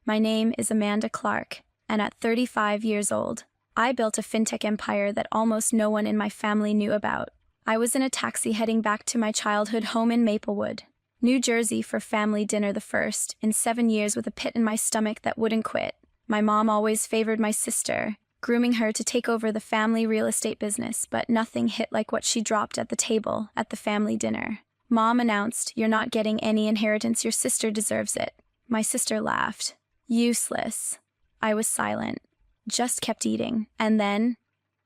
My name is Amanda Clark, and at 35 years old, I built a fintech empire that almost no one in my family knew about. I was in a taxi heading back to my childhood home in Maplewood, New Jersey for family dinner, the first in 7 years, with a pit in my stomach that wouldn't quit. My mom always favored my sister, grooming her to take over the family real estate business, but nothing hit like what she dropped at the table at the family dinner. Mom announced, "You're not getting any inheritance, your sister deserves it." My sister laughed. Useless. I was silent, just kept eating. And then,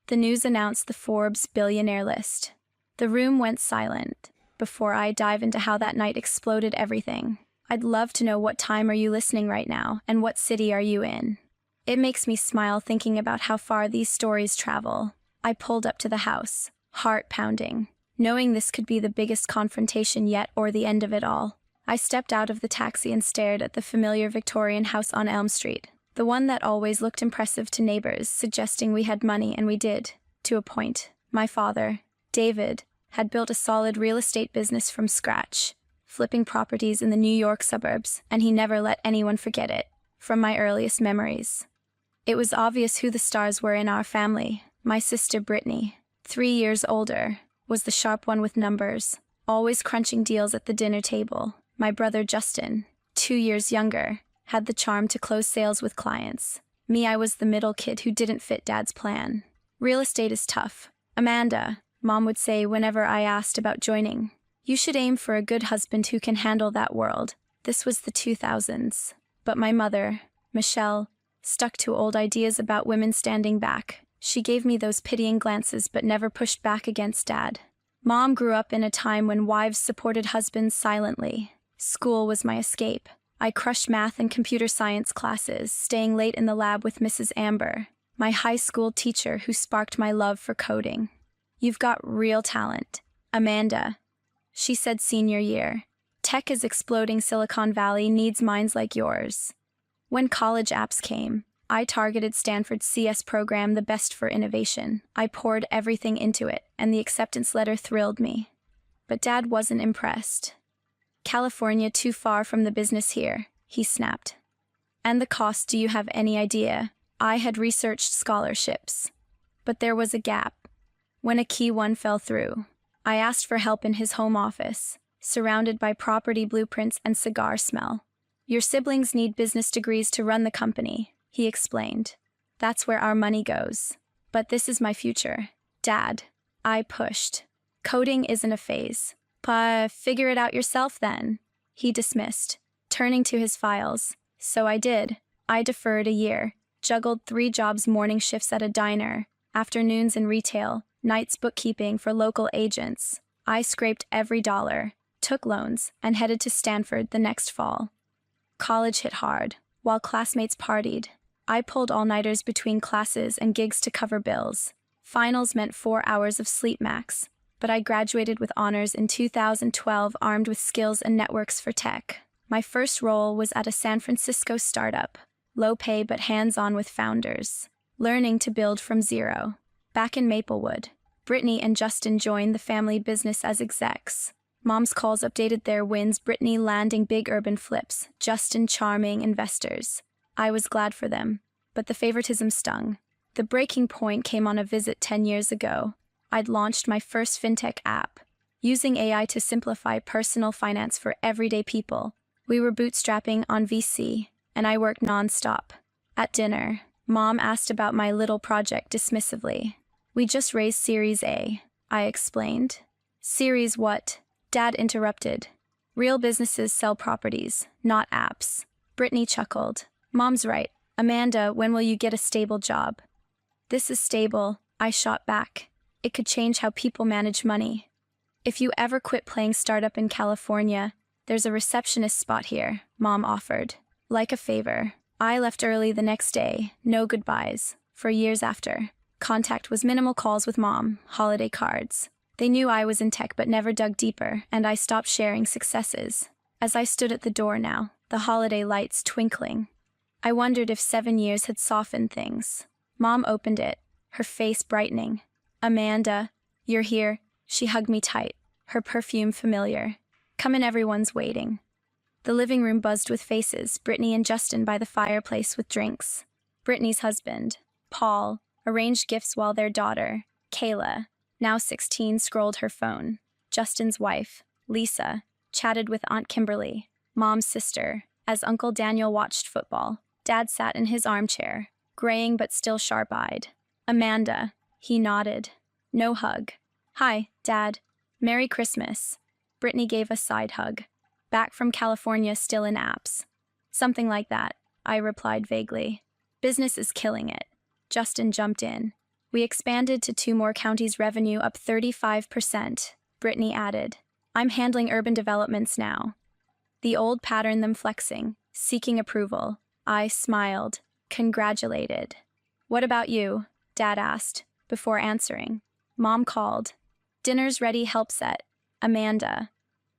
the news announced the Forbes billionaire list. The room went silent. Before I dive into how that night exploded everything, I'd love to know, what time are you listening right now, and what city are you in? It makes me smile thinking about how far these stories travel. I pulled up to the house, heart pounding, knowing this could be the biggest confrontation yet, or the end of it all. I stepped out of the taxi and stared at the familiar Victorian house on Elm Street, the one that always looked impressive to neighbors, suggesting we had money, and we did, to a point. My father, David, had built a solid real estate business from scratch, flipping properties in the New York suburbs, and he never let anyone forget it, from my earliest memories. It was obvious who the stars were in our family. My sister Brittany, 3 years older, was the sharp one with numbers, always crunching deals at the dinner table. My brother Justin, 2 years younger, had the charm to close sales with clients. Me, I was the middle kid who didn't fit Dad's plan. Real estate is tough, Amanda, Mom would say whenever I asked about joining. You should aim for a good husband who can handle that world. This was the 2000s. But my mother, Michelle, stuck to old ideas about women standing back. She gave me those pitying glances but never pushed back against Dad. Mom grew up in a time when wives supported husbands silently. School was my escape. I crushed math and computer science classes, staying late in the lab with Mrs. Amber, my high school teacher who sparked my love for coding. "You've got real talent, Amanda," she said senior year. "Tech is exploding. Silicon Valley needs minds like yours." When college apps came, I targeted Stanford's CS program, the best for innovation. I poured everything into it, and the acceptance letter thrilled me. But Dad wasn't impressed. "California too far from the business here," he snapped. "And the cost, do you have any idea?" I had researched scholarships, but there was a gap. When a key one fell through, I asked for help in his home office, surrounded by property blueprints and cigar smell. "Your siblings need business degrees to run the company," he explained. "That's where our money goes. But this is my future." "Dad," I pushed. "Coding isn't a phase. Figure it out yourself then," he dismissed, turning to his files. So I did. I deferred a year, juggled 3 jobs, morning shifts at a diner, afternoons in retail, nights bookkeeping for local agents. I scraped every dollar, took loans, and headed to Stanford the next fall. College hit hard. While classmates partied, I pulled all-nighters between classes and gigs to cover bills. Finals meant 4 hours of sleep max, but I graduated with honors in 2012, armed with skills and networks for tech. My first role was at a San Francisco startup, low pay but hands-on with founders, learning to build from zero. Back in Maplewood, Brittany and Justin joined the family business as execs. Mom's calls updated their wins, Brittany landing big urban flips, Justin charming investors. I was glad for them, but the favoritism stung. The breaking point came on a visit 10 years ago. I'd launched my first fintech app, using AI to simplify personal finance for everyday people. We were bootstrapping on VC, and I worked nonstop. At dinner, Mom asked about my little project dismissively. "We just raised Series A," I explained. "Series what?" Dad interrupted. "Real businesses sell properties, not apps." Brittany chuckled. "Mom's right. Amanda, when will you get a stable job?" "This is stable," I shot back. "It could change how people manage money. If you ever quit playing startup in California, there's a receptionist spot here," Mom offered. Like a favor, I left early the next day, no goodbyes. For years after, contact was minimal, calls with Mom, holiday cards. They knew I was in tech but never dug deeper, and I stopped sharing successes. As I stood at the door now, the holiday lights twinkling, I wondered if 7 years had softened things. Mom opened it, her face brightening. "Amanda, you're here." She hugged me tight, her perfume familiar. "Come in, everyone's waiting." The living room buzzed with faces, Brittany and Justin by the fireplace with drinks. Brittany's husband, Paul, arranged gifts while their daughter, Kayla, now 16, scrolled her phone. Justin's wife, Lisa, chatted with Aunt Kimberly, Mom's sister, as Uncle Daniel watched football. Dad sat in his armchair, graying but still sharp-eyed. Amanda, he nodded. No hug. Hi, Dad. Merry Christmas. Brittany gave a side hug. Back from California, still in apps. Something like that, I replied vaguely. Business is killing it. Justin jumped in. We expanded to 2 more counties, revenue up 35%, Brittany added. I'm handling urban developments now. The old pattern, them flexing, seeking approval. I smiled, congratulated. What about you? Dad asked, before answering. Mom called. Dinner's ready, help set. Amanda.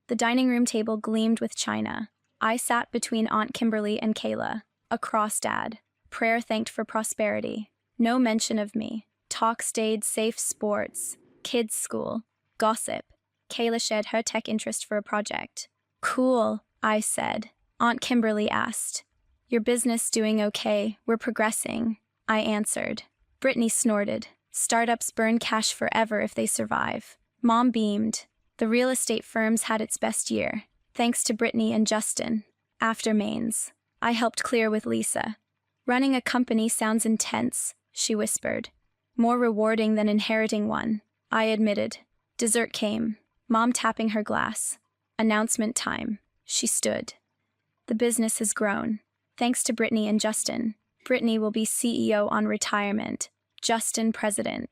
The dining room table gleamed with china. I sat between Aunt Kimberly and Kayla, across Dad. Prayer thanked for prosperity. No mention of me. Talk stayed safe, sports, kids' school, gossip. Kayla shared her tech interest for a project. Cool, I said. Aunt Kimberly asked. Your business doing okay? We're progressing, I answered. Brittany snorted. Startups burn cash forever if they survive. Mom beamed. The real estate firms had its best year, thanks to Brittany and Justin. After mains, I helped clear with Lisa. Running a company sounds intense, she whispered. More rewarding than inheriting one, I admitted. Dessert came, Mom tapping her glass. Announcement time. She stood. The business has grown. Thanks to Brittany and Justin. Brittany will be CEO on retirement. Justin president.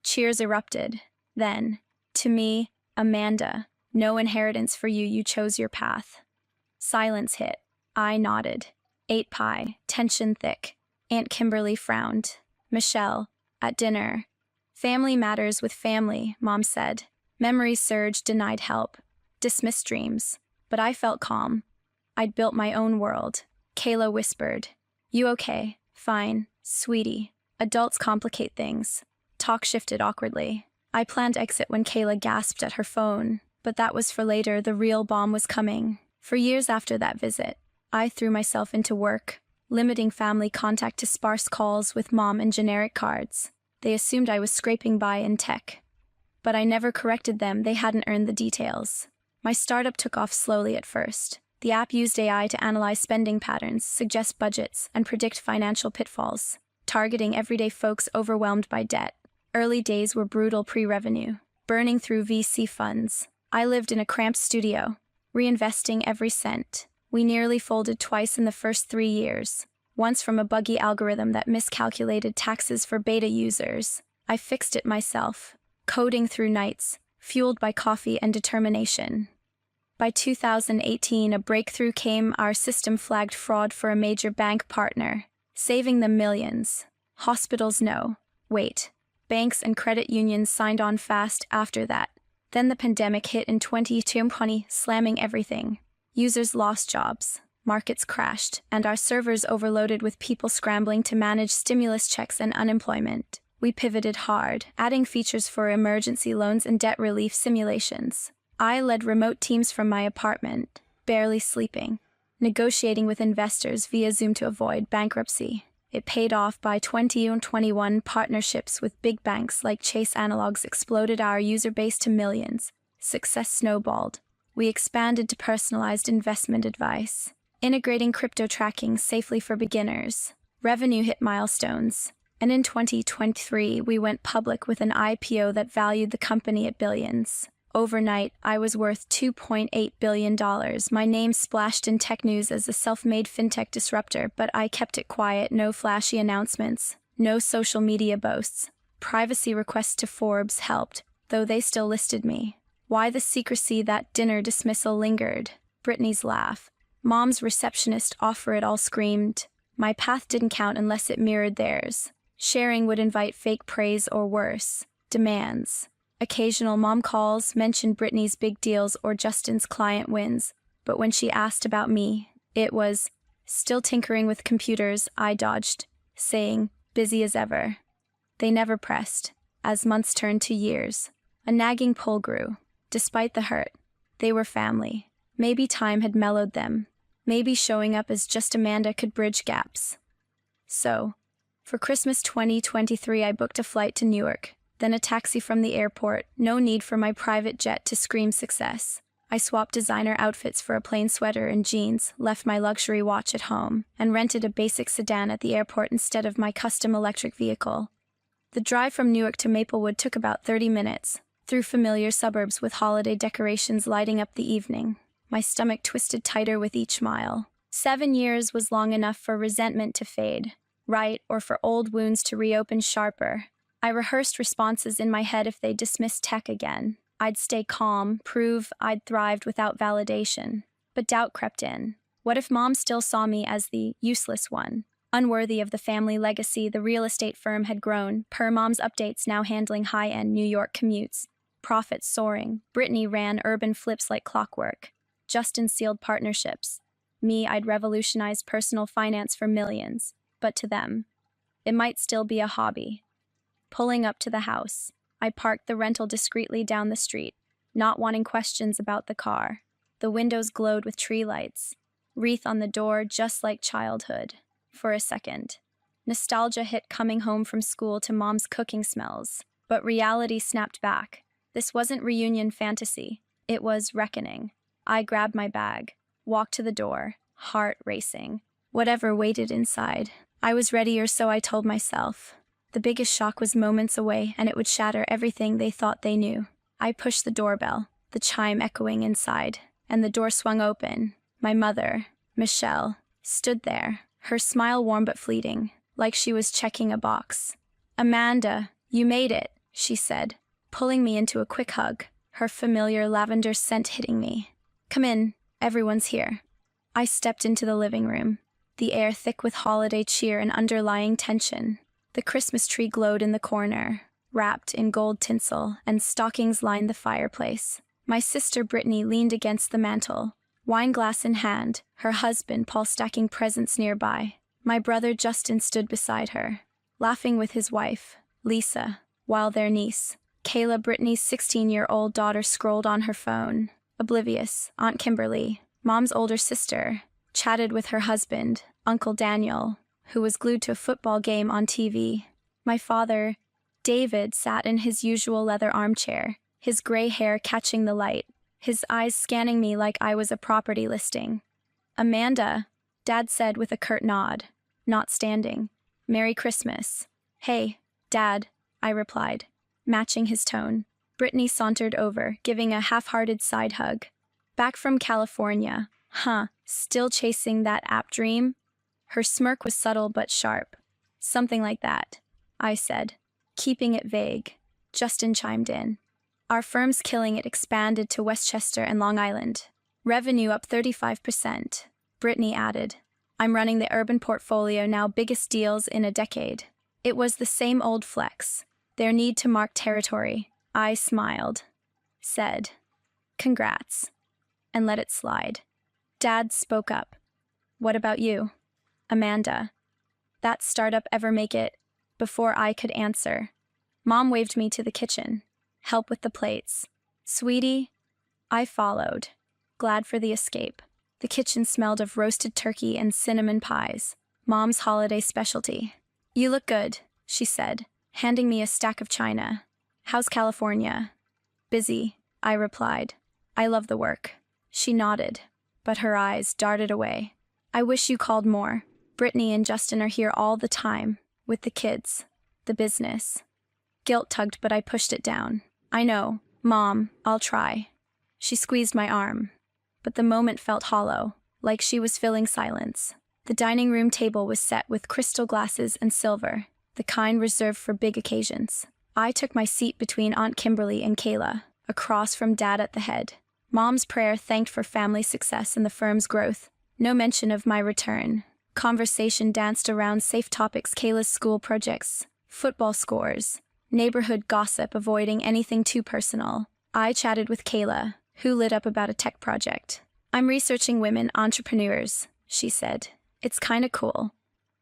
Cheers erupted. Then, to me, Amanda, no inheritance for you, you chose your path. Silence hit. I nodded. Ate pie, tension thick. Aunt Kimberly frowned. Michelle, at dinner. Family matters with family, Mom said. Memories surged, denied help. Dismissed dreams. But I felt calm. I'd built my own world. Kayla whispered. You okay? Fine, sweetie. Adults complicate things. Talk shifted awkwardly. I planned exit when Kayla gasped at her phone, but that was for later. The real bomb was coming. For years after that visit, I threw myself into work, limiting family contact to sparse calls with Mom and generic cards. They assumed I was scraping by in tech. But I never corrected them, they hadn't earned the details. My startup took off slowly at first. The app used AI to analyze spending patterns, suggest budgets, and predict financial pitfalls, targeting everyday folks overwhelmed by debt. Early days were brutal pre-revenue, burning through VC funds. I lived in a cramped studio, reinvesting every cent. We nearly folded twice in the first 3 years, once from a buggy algorithm that miscalculated taxes for beta users. I fixed it myself, coding through nights, fueled by coffee and determination. By 2018, a breakthrough came. Our system flagged fraud for a major bank partner, saving them millions. Hospitals know. Wait. Banks and credit unions signed on fast after that. Then the pandemic hit in 2020, slamming everything. Users lost jobs, markets crashed, and our servers overloaded with people scrambling to manage stimulus checks and unemployment. We pivoted hard, adding features for emergency loans and debt relief simulations. I led remote teams from my apartment, barely sleeping, negotiating with investors via Zoom to avoid bankruptcy. It paid off. By 2021, partnerships with big banks like Chase Analogs exploded our user base to millions. Success snowballed. We expanded to personalized investment advice, integrating crypto tracking safely for beginners. Revenue hit milestones. And in 2023, we went public with an IPO that valued the company at billions. Overnight, I was worth $2.8 billion. My name splashed in tech news as a self-made fintech disruptor, but I kept it quiet. No flashy announcements, no social media boasts. Privacy requests to Forbes helped, though they still listed me. Why the secrecy? That dinner dismissal lingered. Brittany's laugh. Mom's receptionist offer it all screamed. My path didn't count unless it mirrored theirs. Sharing would invite fake praise or worse, demands. Occasional mom calls mentioned Brittany's big deals or Justin's client wins, but when she asked about me, it was, still tinkering with computers. I dodged, saying, busy as ever. They never pressed, as months turned to years. A nagging pull grew. Despite the hurt, they were family. Maybe time had mellowed them. Maybe showing up as just Amanda could bridge gaps. So, for Christmas 2023, I booked a flight to Newark, then a taxi from the airport. No need for my private jet to scream success. I swapped designer outfits for a plain sweater and jeans, left my luxury watch at home, and rented a basic sedan at the airport instead of my custom electric vehicle. The drive from Newark to Maplewood took about 30 minutes, through familiar suburbs with holiday decorations lighting up the evening. My stomach twisted tighter with each mile. 7 years was long enough for resentment to fade, right, or for old wounds to reopen sharper. I rehearsed responses in my head if they dismissed tech again. I'd stay calm, prove I'd thrived without validation. But doubt crept in. What if Mom still saw me as the useless one, unworthy of the family legacy the real estate firm had grown, per Mom's updates now handling high-end New York commutes, profits soaring. Brittany ran urban flips like clockwork. Justin sealed partnerships. Me, I'd revolutionized personal finance for millions. But to them, it might still be a hobby. Pulling up to the house, I parked the rental discreetly down the street, not wanting questions about the car. The windows glowed with tree lights, wreath on the door just like childhood. For a second, nostalgia hit coming home from school to Mom's cooking smells. But reality snapped back. This wasn't reunion fantasy. It was reckoning. I grabbed my bag, walked to the door, heart racing. Whatever waited inside, I was ready, or so I told myself. The biggest shock was moments away, and it would shatter everything they thought they knew. I pushed the doorbell, the chime echoing inside, and the door swung open. My mother, Michelle, stood there, her smile warm but fleeting, like she was checking a box. "Amanda, you made it," she said, pulling me into a quick hug, her familiar lavender scent hitting me. "Come in, everyone's here." I stepped into the living room, the air thick with holiday cheer and underlying tension. The Christmas tree glowed in the corner, wrapped in gold tinsel, and stockings lined the fireplace. My sister Brittany leaned against the mantel, wine glass in hand, her husband Paul stacking presents nearby. My brother Justin stood beside her, laughing with his wife, Lisa, while their niece, Kayla, Brittany's 16-year-old daughter, scrolled on her phone. Oblivious, Aunt Kimberly, Mom's older sister, chatted with her husband, Uncle Daniel, who was glued to a football game on TV. My father, David, sat in his usual leather armchair, his gray hair catching the light, his eyes scanning me like I was a property listing. "Amanda," Dad said with a curt nod, not standing. "Merry Christmas." "Hey, Dad," I replied, matching his tone. Brittany sauntered over, giving a half-hearted side hug. "Back from California. Huh, still chasing that app dream?" Her smirk was subtle but sharp. "Something like that," I said, keeping it vague. Justin chimed in. "Our firm's killing it, expanded to Westchester and Long Island. Revenue up 35%. Brittany added. "I'm running the urban portfolio now, biggest deals in a decade." It was the same old flex. Their need to mark territory. I smiled, said, "Congrats," and let it slide. Dad spoke up. "What about you?" "Amanda. That startup ever make it?" Before I could answer, Mom waved me to the kitchen. "Help with the plates." "Sweetie?" I followed, glad for the escape. The kitchen smelled of roasted turkey and cinnamon pies, Mom's holiday specialty. "You look good," she said, handing me a stack of china. "How's California?" "Busy," I replied. "I love the work." She nodded, but her eyes darted away. "I wish you called more. Brittany and Justin are here all the time, with the kids, the business." Guilt tugged, but I pushed it down. "I know, Mom, I'll try." She squeezed my arm, but the moment felt hollow, like she was filling silence. The dining room table was set with crystal glasses and silver, the kind reserved for big occasions. I took my seat between Aunt Kimberly and Kayla, across from Dad at the head. Mom's prayer thanked for family success and the firm's growth. No mention of my return. Conversation danced around safe topics: Kayla's school projects, football scores, neighborhood gossip, avoiding anything too personal. I chatted with Kayla, who lit up about a tech project. "I'm researching women entrepreneurs," she said. "It's kinda cool."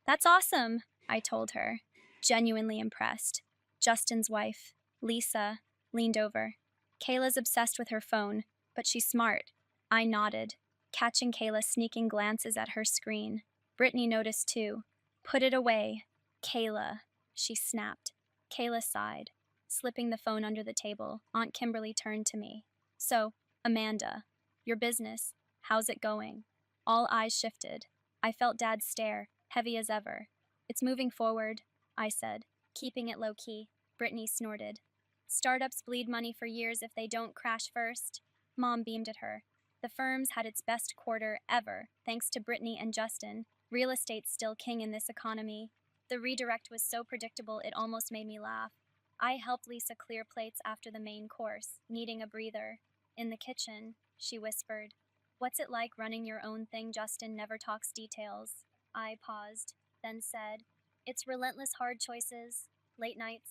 "That's awesome," I told her, genuinely impressed. Justin's wife, Lisa, leaned over. "Kayla's obsessed with her phone, but she's smart." I nodded, catching Kayla sneaking glances at her screen. Brittany noticed too. Put it away. Kayla, she snapped. Kayla sighed, slipping the phone under the table. Aunt Kimberly turned to me. So, Amanda, your business, how's it going? All eyes shifted. I felt Dad stare, heavy as ever. It's moving forward, I said, keeping it low-key. Brittany snorted. Startups bleed money for years if they don't crash first. Mom beamed at her. The firm's had its best quarter ever, thanks to Brittany and Justin. Real estate's still king in this economy. The redirect was so predictable it almost made me laugh. I helped Lisa clear plates after the main course, needing a breather. In the kitchen, she whispered. What's it like running your own thing? Justin never talks details. I paused, then said, it's relentless hard choices, late nights.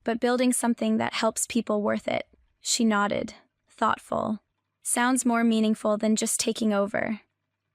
But building something that helps people worth it. She nodded, thoughtful. Sounds more meaningful than just taking over.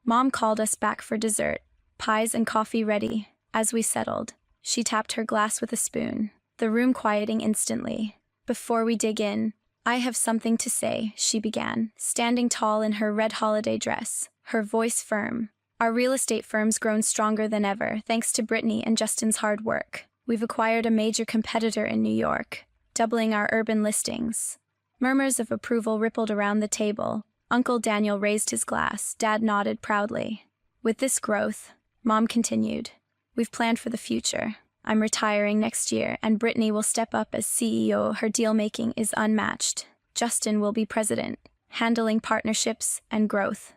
Mom called us back for dessert, pies and coffee ready. As we settled, she tapped her glass with a spoon, the room quieting instantly. Before we dig in, I have something to say, she began, standing tall in her red holiday dress, her voice firm. Our real estate firm's grown stronger than ever, thanks to Brittany and Justin's hard work. We've acquired a major competitor in New York, doubling our urban listings. Murmurs of approval rippled around the table. Uncle Daniel raised his glass. Dad nodded proudly. With this growth, Mom continued, we've planned for the future. I'm retiring next year, and Brittany will step up as CEO. Her deal-making is unmatched. Justin will be president, handling partnerships and growth.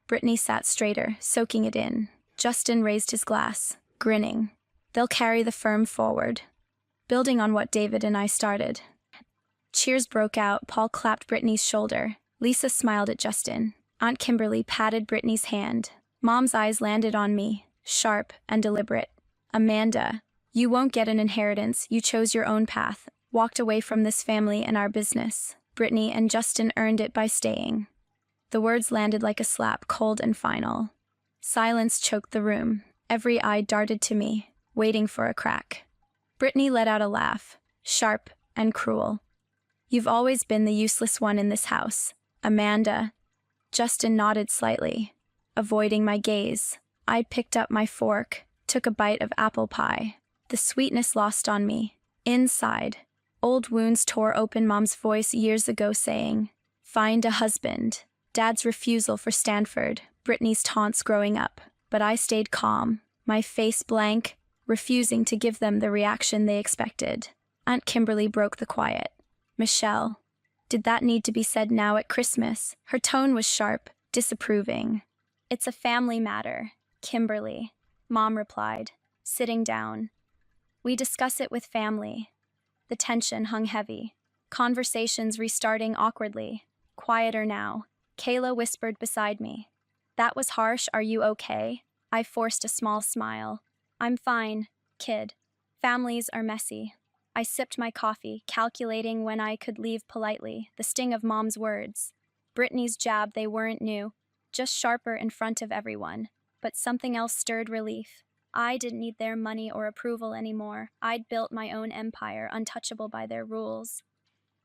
Brittany sat straighter, soaking it in. Justin raised his glass, grinning. They'll carry the firm forward, building on what David and I started. Cheers broke out. Paul clapped Brittany's shoulder. Lisa smiled at Justin. Aunt Kimberly patted Brittany's hand. Mom's eyes landed on me, sharp and deliberate. Amanda, you won't get an inheritance. You chose your own path, walked away from this family and our business. Brittany and Justin earned it by staying. The words landed like a slap, cold and final. Silence choked the room. Every eye darted to me, waiting for a crack. Brittany let out a laugh, sharp and cruel. You've always been the useless one in this house, Amanda. Justin nodded slightly, avoiding my gaze. I picked up my fork, took a bite of apple pie. The sweetness lost on me. Inside, old wounds tore open. Mom's voice years ago saying, find a husband. Dad's refusal for Stanford, Brittany's taunts growing up. But I stayed calm, my face blank, refusing to give them the reaction they expected. Aunt Kimberly broke the quiet. Michelle, did that need to be said now at Christmas? Her tone was sharp, disapproving. It's a family matter, Kimberly, Mom replied, sitting down. We discuss it with family. The tension hung heavy. Conversations restarting awkwardly. Quieter now. Kayla whispered beside me. That was harsh. Are you okay? I forced a small smile. I'm fine, kid. Families are messy. I sipped my coffee, calculating when I could leave politely, the sting of Mom's words. Brittany's jab, they weren't new, just sharper in front of everyone. But something else stirred relief. I didn't need their money or approval anymore. I'd built my own empire, untouchable by their rules.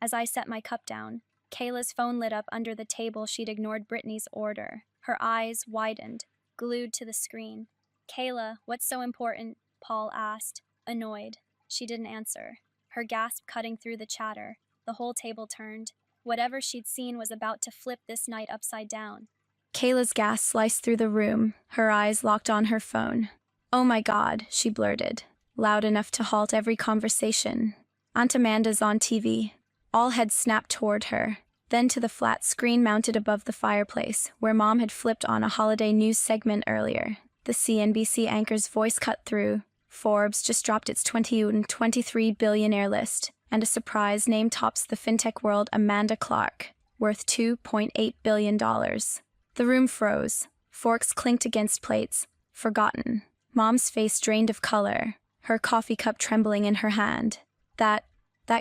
As I set my cup down, Kayla's phone lit up under the table. She'd ignored Brittany's order. Her eyes widened, glued to the screen. Kayla, what's so important? Paul asked, annoyed. She didn't answer, her gasp cutting through the chatter. The whole table turned. Whatever she'd seen was about to flip this night upside down. Kayla's gasp sliced through the room, her eyes locked on her phone. Oh my God, she blurted, loud enough to halt every conversation. Aunt Amanda's on TV. All heads snapped toward her, then to the flat screen mounted above the fireplace, where Mom had flipped on a holiday news segment earlier. The CNBC anchor's voice cut through. Forbes just dropped its 2023 billionaire list, and a surprise name tops the fintech world, Amanda Clark, worth $2.8 billion. The room froze. Forks clinked against plates. Forgotten. Mom's face drained of color, her coffee cup trembling in her hand. That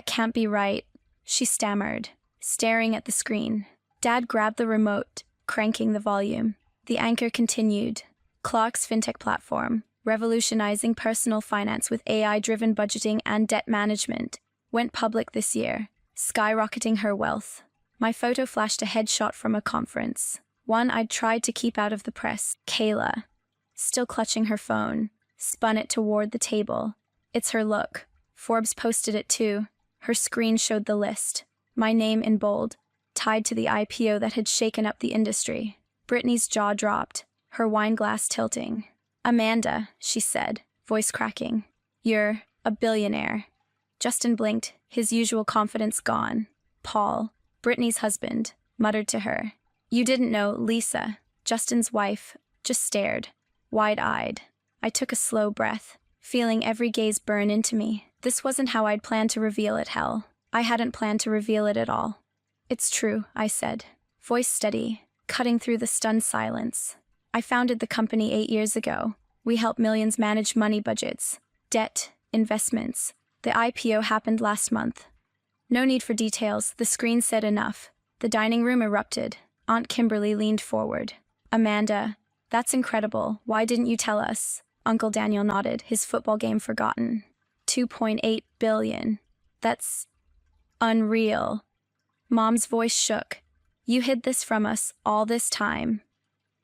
can't be right, she stammered, staring at the screen. Dad grabbed the remote, cranking the volume. The anchor continued. Clark's fintech platform, revolutionizing personal finance with AI-driven budgeting and debt management, went public this year, skyrocketing her wealth. My photo flashed a headshot from a conference. One I'd tried to keep out of the press. Kayla, still clutching her phone, spun it toward the table. It's her look. Forbes posted it too. Her screen showed the list. My name in bold, tied to the IPO that had shaken up the industry. Brittany's jaw dropped, her wine glass tilting. Amanda, she said, voice cracking. You're a billionaire. Justin blinked, his usual confidence gone. Paul, Brittany's husband, muttered to her. You didn't know, Lisa, Justin's wife, just stared, wide-eyed. I took a slow breath, feeling every gaze burn into me. This wasn't how I'd planned to reveal it, hell. I hadn't planned to reveal it at all. It's true, I said, voice steady, cutting through the stunned silence. I founded the company 8 years ago. We help millions manage money budgets, debt, investments. The IPO happened last month. No need for details, the screen said enough. The dining room erupted. Aunt Kimberly leaned forward. Amanda, that's incredible. Why didn't you tell us? Uncle Daniel nodded, his football game forgotten. 2.8 billion. That's unreal. Mom's voice shook. You hid this from us all this time.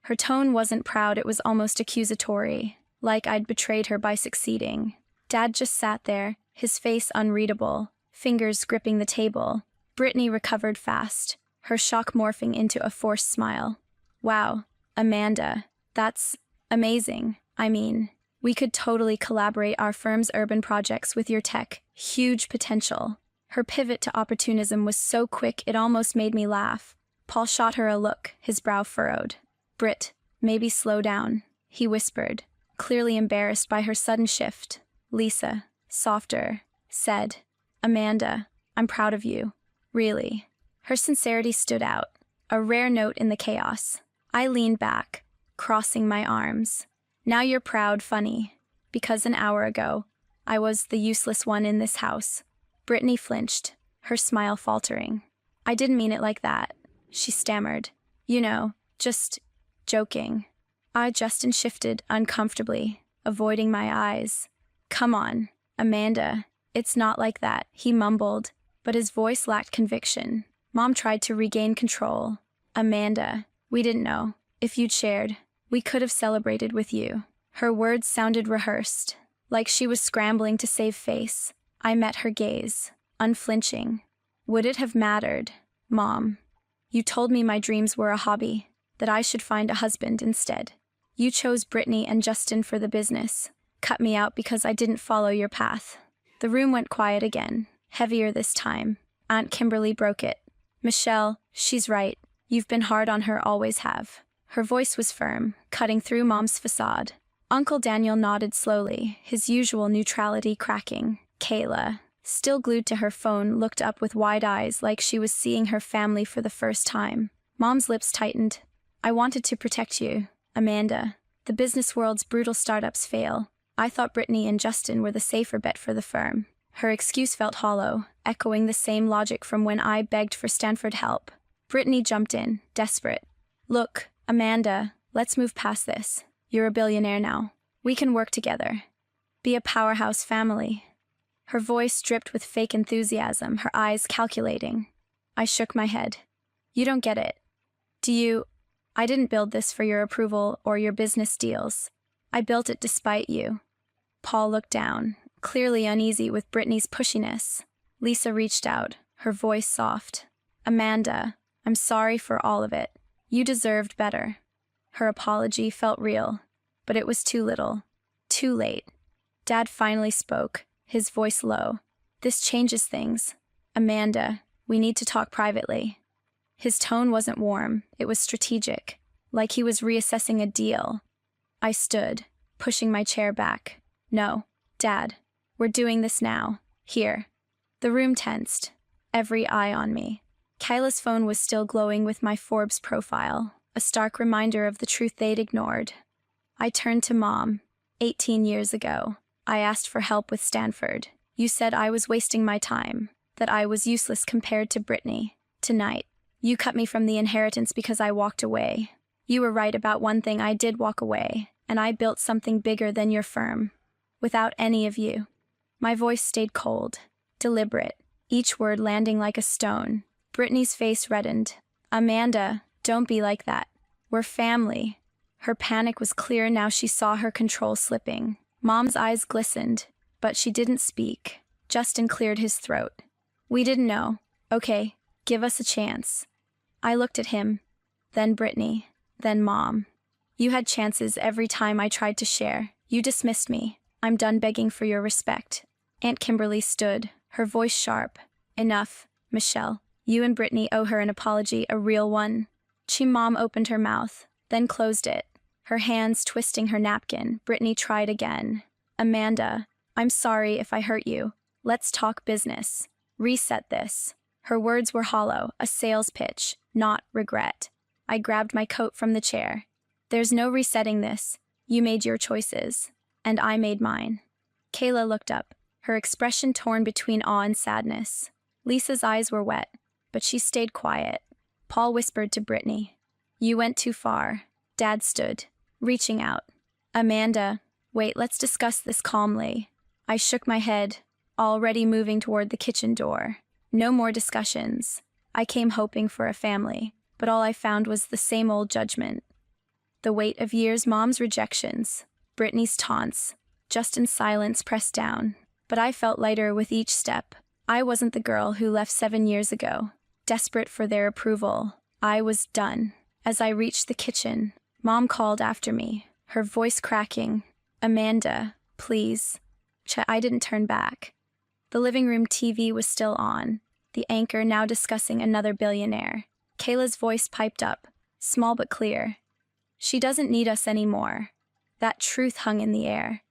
Her tone wasn't proud, it was almost accusatory, like I'd betrayed her by succeeding. Dad just sat there, his face unreadable, fingers gripping the table. Brittany recovered fast, her shock morphing into a forced smile. Wow, Amanda, that's amazing. I mean, we could totally collaborate our firm's urban projects with your tech. Huge potential. Her pivot to opportunism was so quick it almost made me laugh. Paul shot her a look, his brow furrowed. Britt, maybe slow down, he whispered, clearly embarrassed by her sudden shift. Lisa, softer, said, Amanda, I'm proud of you. Really. Her sincerity stood out, a rare note in the chaos. I leaned back, crossing my arms. Now you're proud, funny, because an hour ago, I was the useless one in this house. Brittany flinched, her smile faltering. I didn't mean it like that, she stammered. You know, just joking. Justin shifted uncomfortably, avoiding my eyes. Come on, Amanda, it's not like that, he mumbled, but his voice lacked conviction. Mom tried to regain control. Amanda, we didn't know. If you'd shared, we could have celebrated with you. Her words sounded rehearsed, like she was scrambling to save face. I met her gaze, unflinching. Would it have mattered? Mom, you told me my dreams were a hobby, that I should find a husband instead. You chose Brittany and Justin for the business, cut me out because I didn't follow your path. The room went quiet again, heavier this time. Aunt Kimberly broke it. Michelle, she's right. You've been hard on her, always have. Her voice was firm, cutting through Mom's facade. Uncle Daniel nodded slowly, his usual neutrality cracking. Kayla, still glued to her phone, looked up with wide eyes like she was seeing her family for the first time. Mom's lips tightened. I wanted to protect you, Amanda. The business world's brutal startups fail. I thought Brittany and Justin were the safer bet for the firm. Her excuse felt hollow, echoing the same logic from when I begged for Stanford help. Brittany jumped in, desperate. Look, Amanda, let's move past this. You're a billionaire now. We can work together. Be a powerhouse family. Her voice dripped with fake enthusiasm, her eyes calculating. I shook my head. You don't get it. Do you? I didn't build this for your approval or your business deals. I built it despite you. Paul looked down, clearly uneasy with Brittany's pushiness. Lisa reached out, her voice soft. Amanda, I'm sorry for all of it. You deserved better. Her apology felt real, but it was too little. Too late. Dad finally spoke, his voice low. This changes things. Amanda, we need to talk privately. His tone wasn't warm, it was strategic, like he was reassessing a deal. I stood, pushing my chair back. No, Dad, we're doing this now. Here. The room tensed, every eye on me. Kyla's phone was still glowing with my Forbes profile, a stark reminder of the truth they'd ignored. I turned to Mom. 18 years ago, I asked for help with Stanford. You said I was wasting my time, that I was useless compared to Brittany. Tonight, you cut me from the inheritance because I walked away. You were right about one thing, I did walk away, and I built something bigger than your firm. Without any of you. My voice stayed cold, deliberate, each word landing like a stone. Brittany's face reddened. Amanda, don't be like that. We're family. Her panic was clear now she saw her control slipping. Mom's eyes glistened, but she didn't speak. Justin cleared his throat. We didn't know. Okay, give us a chance. I looked at him, then Brittany, then Mom. You had chances every time I tried to share. You dismissed me. I'm done begging for your respect. Aunt Kimberly stood, her voice sharp. Enough, Michelle. You and Brittany owe her an apology, a real one. Mom opened her mouth, then closed it, her hands twisting her napkin. Brittany tried again. Amanda, I'm sorry if I hurt you. Let's talk business. Reset this. Her words were hollow, a sales pitch, not regret. I grabbed my coat from the chair. There's no resetting this. You made your choices, and I made mine. Kayla looked up, her expression torn between awe and sadness. Lisa's eyes were wet, but she stayed quiet. Paul whispered to Brittany. You went too far. Dad stood, reaching out. Amanda, wait, let's discuss this calmly. I shook my head, already moving toward the kitchen door. No more discussions. I came hoping for a family, but all I found was the same old judgment. The weight of years, Mom's rejections, Brittany's taunts, Justin's silence pressed down. But I felt lighter with each step. I wasn't the girl who left 7 years ago, desperate for their approval. I was done. As I reached the kitchen, Mom called after me, her voice cracking. Amanda, please. I didn't turn back. The living room TV was still on, the anchor now discussing another billionaire. Kayla's voice piped up, small but clear. She doesn't need us anymore. That truth hung in the air,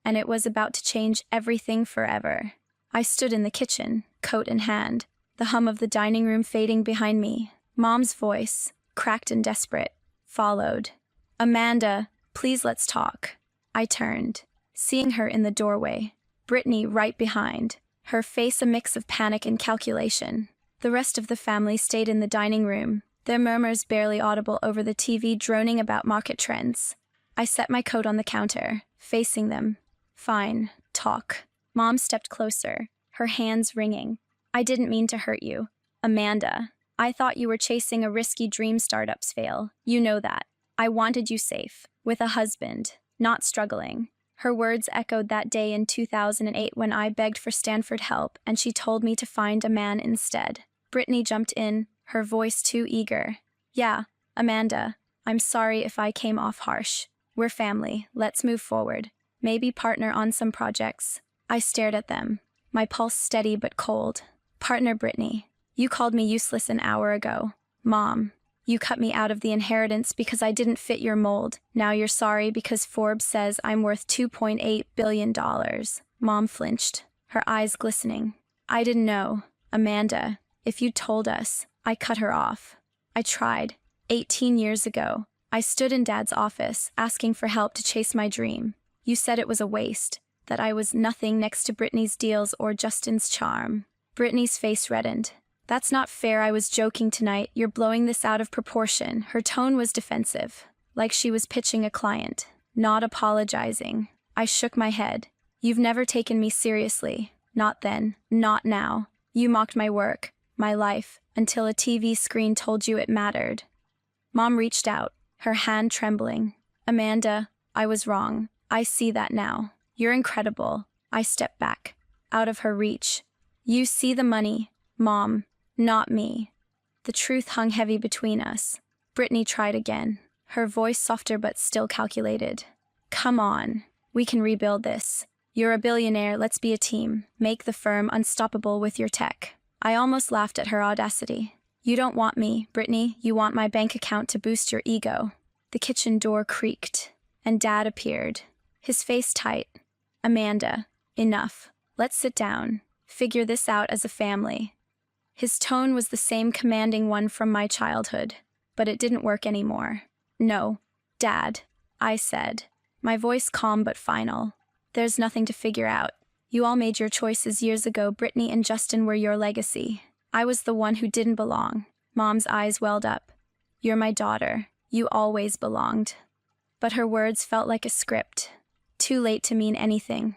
and it was about to change everything forever. I stood in the kitchen, coat in hand, the hum of the dining room fading behind me. Mom's voice, cracked and desperate, followed. Amanda, please let's talk. I turned, seeing her in the doorway, Brittany right behind, her face a mix of panic and calculation. The rest of the family stayed in the dining room, their murmurs barely audible over the TV droning about market trends. I set my coat on the counter, facing them. Fine, talk. Mom stepped closer, her hands wringing. I didn't mean to hurt you. Amanda, I thought you were chasing a risky dream startups fail. You know that. I wanted you safe, with a husband, not struggling. Her words echoed that day in 2008 when I begged for Stanford help and she told me to find a man instead. Brittany jumped in, her voice too eager. Yeah, Amanda, I'm sorry if I came off harsh. We're family, let's move forward. Maybe partner on some projects. I stared at them, my pulse steady but cold. Partner Brittany, you called me useless an hour ago. Mom, you cut me out of the inheritance because I didn't fit your mold. Now you're sorry because Forbes says I'm worth $2.8 billion. Mom flinched, her eyes glistening. I didn't know. Amanda, if you told us. I cut her off. I tried. 18 years ago, I stood in Dad's office, asking for help to chase my dream. You said it was a waste, that I was nothing next to Brittany's deals or Justin's charm. Brittany's face reddened. That's not fair, I was joking tonight. You're blowing this out of proportion. Her tone was defensive, like she was pitching a client, not apologizing. I shook my head. You've never taken me seriously. Not then, not now. You mocked my work, my life, until a TV screen told you it mattered. Mom reached out, her hand trembling. Amanda, I was wrong. I see that now. You're incredible. I stepped back, out of her reach. You see the money, Mom, not me. The truth hung heavy between us. Brittany tried again, her voice softer but still calculated. Come on, we can rebuild this. You're a billionaire, let's be a team. Make the firm unstoppable with your tech. I almost laughed at her audacity. You don't want me, Brittany, you want my bank account to boost your ego. The kitchen door creaked, and Dad appeared, his face tight. Amanda, enough. Let's sit down. Figure this out as a family. His tone was the same commanding one from my childhood, but it didn't work anymore. No, Dad, I said, my voice calm but final. There's nothing to figure out. You all made your choices years ago. Brittany and Justin were your legacy. I was the one who didn't belong. Mom's eyes welled up. You're my daughter. You always belonged. But her words felt like a script, too late to mean anything.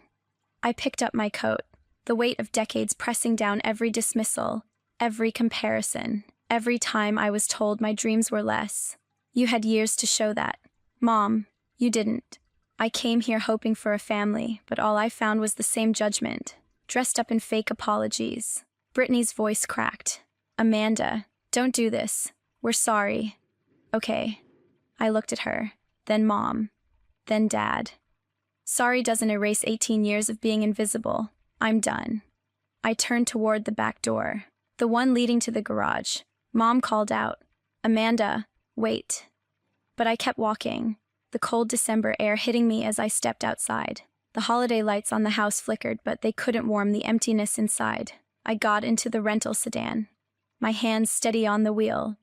I picked up my coat, the weight of decades pressing down every dismissal, every comparison, every time I was told my dreams were less. You had years to show that. Mom, you didn't. I came here hoping for a family, but all I found was the same judgment, dressed up in fake apologies. Brittany's voice cracked. Amanda, don't do this. We're sorry. Okay. I looked at her, then Mom, then Dad. Sorry doesn't erase 18 years of being invisible. I'm done. I turned toward the back door, the one leading to the garage. Mom called out, Amanda, wait. But I kept walking, the cold December air hitting me as I stepped outside. The holiday lights on the house flickered, but they couldn't warm the emptiness inside. I got into the rental sedan, my hands steady on the wheel.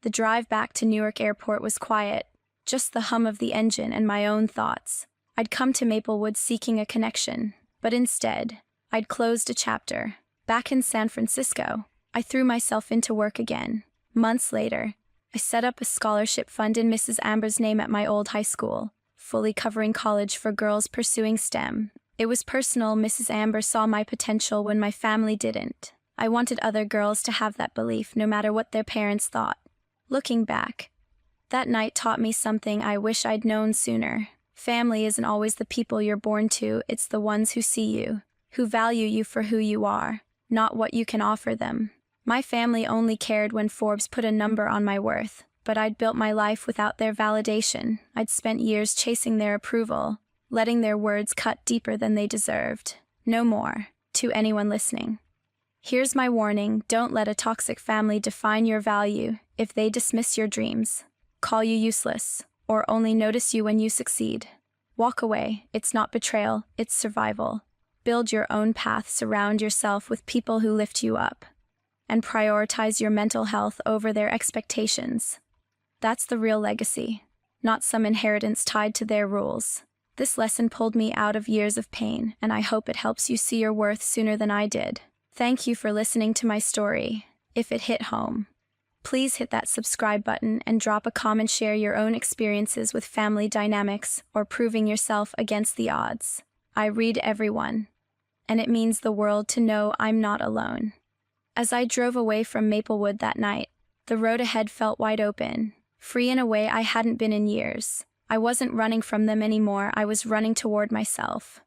The drive back to Newark Airport was quiet, just the hum of the engine and my own thoughts. I'd come to Maplewood seeking a connection, but instead, I'd closed a chapter. Back in San Francisco, I threw myself into work again. Months later, I set up a scholarship fund in Mrs. Amber's name at my old high school, fully covering college for girls pursuing STEM. It was personal. Mrs. Amber saw my potential when my family didn't. I wanted other girls to have that belief, no matter what their parents thought. Looking back, that night taught me something I wish I'd known sooner. Family isn't always the people you're born to, it's the ones who see you, who value you for who you are, not what you can offer them. My family only cared when Forbes put a number on my worth, but I'd built my life without their validation. I'd spent years chasing their approval, letting their words cut deeper than they deserved. No more. To anyone listening, here's my warning: don't let a toxic family define your value. If they dismiss your dreams, call you useless, or only notice you when you succeed, walk away. It's not betrayal, it's survival. Build your own path, surround yourself with people who lift you up, and prioritize your mental health over their expectations. That's the real legacy, not some inheritance tied to their rules. This lesson pulled me out of years of pain, and I hope it helps you see your worth sooner than I did. Thank you for listening to my story. If it hit home, please hit that subscribe button and drop a comment. Share your own experiences with family dynamics or proving yourself against the odds. I read everyone, and it means the world to know I'm not alone. As I drove away from Maplewood that night, the road ahead felt wide open, free in a way I hadn't been in years. I wasn't running from them anymore, I was running toward myself.